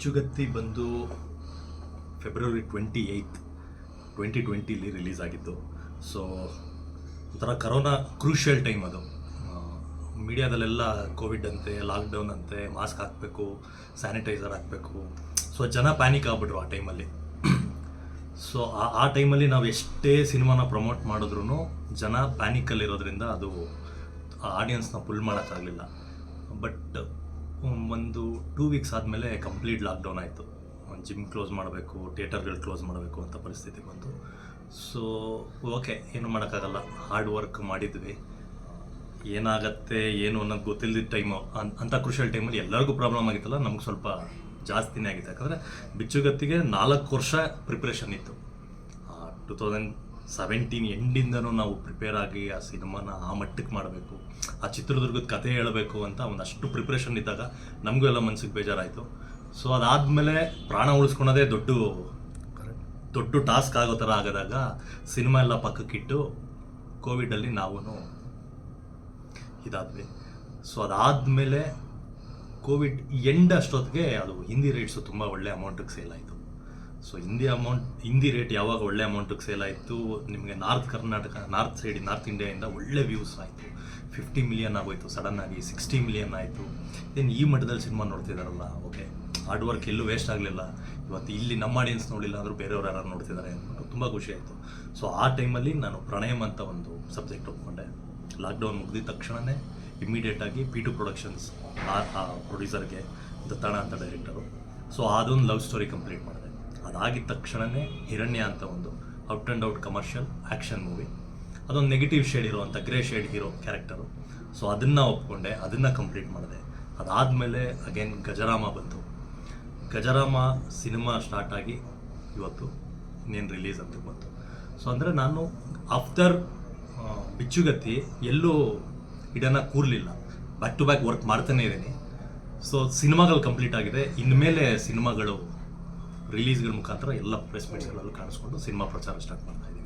ಬಿಚ್ಚುಗತ್ತಿ ಬಂದು February 28 2020 release ಆಗಿತ್ತು. So ಒಂಥರ ಕರೋನಾ ಕ್ರೂಷಿಯಲ್ ಟೈಮ್ ಅದು. ಮೀಡಿಯಾದಲ್ಲೆಲ್ಲ ಕೋವಿಡ್ ಅಂತೆ, ಲಾಕ್ಡೌನ್ ಅಂತೆ, ಮಾಸ್ಕ್ ಹಾಕಬೇಕು, ಸ್ಯಾನಿಟೈಸರ್ ಹಾಕಬೇಕು. ಸೊ ಜನ ಪ್ಯಾನಿಕ್ ಆಗ್ಬಿಟ್ರು ಆ ಟೈಮಲ್ಲಿ. ಸೊ ಆ ಟೈಮಲ್ಲಿ ನಾವು ಎಷ್ಟೇ ಸಿನಿಮಾನ ಪ್ರಮೋಟ್ ಮಾಡಿದ್ರೂ ಜನ ಪ್ಯಾನಿಕಲ್ಲಿರೋದ್ರಿಂದ ಅದು ಆಡಿಯನ್ಸ್ನ ಪುಲ್ ಮಾಡೋಕ್ಕಾಗಲಿಲ್ಲ. ಬಟ್ ಒಂದು 2 ವೀಕ್ಸ್ ಆದಮೇಲೆ ಕಂಪ್ಲೀಟ್ ಲಾಕ್ಡೌನ್ ಆಯಿತು. ಜಿಮ್ ಕ್ಲೋಸ್ ಮಾಡಬೇಕು, ಥಿಯೇಟರ್ಗಳು ಕ್ಲೋಸ್ ಮಾಡಬೇಕು ಅಂತ ಪರಿಸ್ಥಿತಿ ಬಂತು. ಸೊ ಓಕೆ, ಏನು ಮಾಡೋಕ್ಕಾಗಲ್ಲ, ಹಾರ್ಡ್ ವರ್ಕ್ ಮಾಡಿದ್ವಿ. ಏನಾಗತ್ತೆ ಏನು ಅನ್ನೋದು ಗೊತ್ತಿಲ್ಲದ ಟೈಮು ಅಂಥ ಕ್ರೂಷಿಯಲ್ ಟೈಮಲ್ಲಿ ಎಲ್ಲರಿಗೂ ಪ್ರಾಬ್ಲಮ್ ಆಗಿತ್ತಲ್ಲ, ನಮ್ಗೆ ಸ್ವಲ್ಪ ಜಾಸ್ತಿನೇ ಆಗಿತ್ತು. ಯಾಕಂದರೆ ಬಿಚ್ಚುಗತ್ತಿಗೆ 4 ವರ್ಷ ಪ್ರಿಪ್ರೇಷನ್ ಇತ್ತು. 2017 ಎಂಡಿಂದನೂ ನಾವು ಪ್ರಿಪೇರ್ ಆಗಿ ಆ ಸಿನಿಮಾನ ಆ ಮಟ್ಟಕ್ಕೆ ಮಾಡಬೇಕು, ಆ ಚಿತ್ರದುರ್ಗದ ಕಥೆ ಹೇಳಬೇಕು ಅಂತ ಒಂದಷ್ಟು ಪ್ರಿಪ್ರೇಷನ್ ಇದ್ದಾಗ ನಮಗೂ ಎಲ್ಲ ಮನಸ್ಸಿಗೆ ಬೇಜಾರಾಯಿತು. ಸೊ ಅದಾದಮೇಲೆ ಪ್ರಾಣ ಉಳಿಸ್ಕೊಳೋದೇ ದೊಡ್ಡ ಟಾಸ್ಕ್ ಆಗೋ ಥರ ಆಗದಾಗ ಸಿನಿಮಾ ಎಲ್ಲ ಪಕ್ಕಕ್ಕಿಟ್ಟು ಕೋವಿಡಲ್ಲಿ ನಾವು ಇದಾದ್ವಿ. ಸೊ ಅದಾದಮೇಲೆ ಕೋವಿಡ್ ಎಂಡ್ ಅಷ್ಟೊತ್ತಿಗೆ ಅದು ಹಿಂದಿ ರೇಟ್ಸು ತುಂಬ ಒಳ್ಳೆ ಅಮೌಂಟಿಗೆ ಸೇಲ್ ಆಯಿತು. ಸೊ ಹಿಂದಿ ರೇಟ್ ಯಾವಾಗ ಒಳ್ಳೆ ಅಮೌಂಟಿಗೆ ಸೇಲ್ ಆಯಿತು, ನಿಮಗೆ ನಾರ್ತ್ ಇಂಡಿಯಾಯಿಂದ ಒಳ್ಳೆ ವ್ಯೂಸ್ ಆಯಿತು. 50 ಮಿಲಿಯನ್ ಆಗೋಯ್ತು, ಸಡನ್ನಾಗಿ 60 ಮಿಲಿಯನ್ ಆಯಿತು. ಇದೇನು ಈ ಮಟ್ಟದಲ್ಲಿ ಸಿನಿಮಾ ನೋಡ್ತಿದ್ದಾರಲ್ಲ, ಓಕೆ, ಹಾರ್ಡ್ ವರ್ಕ್ ಎಲ್ಲೂ ವೇಸ್ಟ್ ಆಗಲಿಲ್ಲ. ಇವತ್ತು ಇಲ್ಲಿ ನಮ್ಮ ಆಡಿಯನ್ಸ್ ನೋಡಿಲ್ಲ ಅಂದರೂ ಬೇರೆಯವ್ರು ಯಾರು ನೋಡ್ತಿದ್ದಾರೆ ಅಂದ್ಬಿಟ್ಟು ತುಂಬ ಖುಷಿ ಆಯಿತು. ಸೊ ಆ ಟೈಮಲ್ಲಿ ನಾನು ಪ್ರಣಯಮ್ ಅಂತ ಒಂದು ಸಬ್ಜೆಕ್ಟ್ ಒಪ್ಕೊಂಡೆ. ಲಾಕ್ಡೌನ್ ಮುಗಿದ ತಕ್ಷಣವೇ ಇಮಿಡಿಯೇಟಾಗಿ P2 ಪ್ರೊಡಕ್ಷನ್ಸ್ ಆ ಪ್ರೊಡ್ಯೂಸರ್ಗೆ ದತ್ತಣ್ಣ ಅಂತ ಡೈರೆಕ್ಟರು. ಸೊ ಅದೊಂದು ಲವ್ ಸ್ಟೋರಿ ಕಂಪ್ಲೀಟ್ ಮಾಡಿದೆ. ಅದಾಗಿದ್ದ ತಕ್ಷಣವೇ ಹಿರಣ್ಯ ಅಂತ ಒಂದು out and out commercial action movie, ಅದೊಂದು ನೆಗೆಟಿವ್ ಶೇಡ್ ಇರುವಂಥ grey shade hero character. So ಅದನ್ನು ಒಪ್ಕೊಂಡೆ, ಅದನ್ನು ಕಂಪ್ಲೀಟ್ ಮಾಡಿದೆ. ಅದಾದಮೇಲೆ ಅಗೇನ್ ಗಜರಾಮ ಬಂತು. ಗಜರಾಮ ಸಿನಿಮಾ ಸ್ಟಾರ್ಟ್ ಆಗಿ ಇವತ್ತು ಇನ್ನೇನು ರಿಲೀಸ್ ಅಂತ ಬಂತು. ಸೊ ಅಂದರೆ ನಾನು ಆಫ್ಟರ್ ಬಿಚ್ಚುಗತ್ತಿ ಎಲ್ಲೂ ಇಡನ್ನ ಕೂರಲಿಲ್ಲ, ಬ್ಯಾಕ್ ಟು ಬ್ಯಾಕ್ ವರ್ಕ್ ಮಾಡ್ತಾನೇ ಇದ್ದೀನಿ. ಸೊ ಸಿನಿಮಾಗಳು ಕಂಪ್ಲೀಟ್ ಆಗಿದೆ. ಇನ್ಮೇಲೆ ಸಿನಿಮಾಗಳು ರಿಲೀಸ್ಗಳ ಮುಖಾಂತರ ಎಲ್ಲ ಪ್ರೆಸ್ ಮೀಟ್ಸ್ಗಳಲ್ಲೂ ಕಾಣಿಸ್ಕೊಂಡು ಸಿನಿಮಾ ಪ್ರಚಾರ ಸ್ಟಾರ್ಟ್ ಮಾಡ್ತಾ ಇದ್ದೀನಿ.